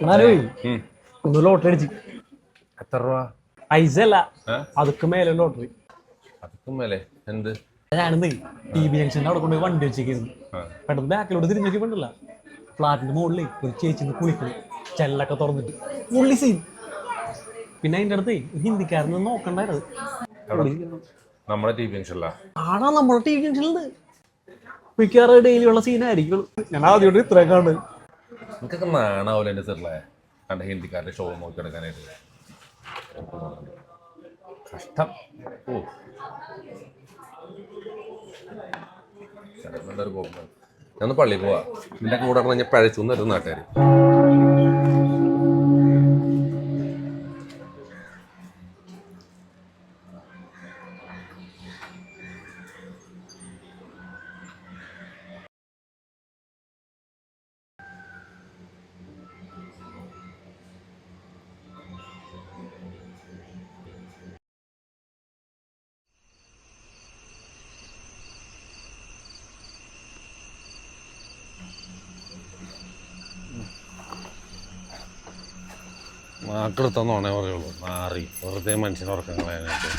ഒന്ന് ലോട്ടറി അടിച്ച്. എത്ര രൂപ? ഐസല്ല, അതൊക്കെ മേലെ ലോട്ടറി. അതൊക്കെ മേലെ എന്ത്? ഞാനെന്ത് ടി ബി ജംഗ്ഷൻ്റെ അവിടെ കൊണ്ട് വണ്ടി വെച്ചേക്കായിരുന്നു. പെട്ടെന്ന് ബാക്കിലോട്ട് തിരിഞ്ഞൊക്കെ പറ്റില്ല. ഫ്ലാറ്റിന്റെ മുകളിൽ ഒരു ചേച്ചിന്ന് കുളിക്കുന്നു, ചെല്ലൊക്കെ തുറന്നിട്ട് പുള്ളി സീൻ. പിന്നെ അതിൻ്റെ അടുത്ത് ഹിന്ദിക്കാരന് നോക്കണ്ടായിരുന്നു. നമ്മുടെ ടി ബി ജംഗ്ഷനിലാ? ആടാ, നമ്മുടെ ടി ബി ജംഗ്ഷനിൽ മിക്കവാറും ഡെയിലി ഉള്ള സീനായിരിക്കും. ഞാൻ ആദ്യമായിട്ട് ഇത്രയും കാണുന്നത്. എനിക്കൊക്കെ നാണാവൂല എൻ്റെ ചെറുളെ കണ്ട ഹിന്ദിക്കാരുടെ ഷോ നോക്കി എടുക്കാനായിട്ട്. കഷ്ടം. ഓ എന്തായാലും പോകുന്നത് ഞാനൊന്ന് പള്ളിയിൽ പോവാ. നിന്റെ കൂടെ ഞാൻ പഴച്ചു എന്നൊരു നാട്ടുകാർ. നാക്കെടുത്തോന്നോണേ പറയുള്ളൂ. മാറി വെറുതെ മനുഷ്യനെ ഉറക്കങ്ങളായിട്ട്.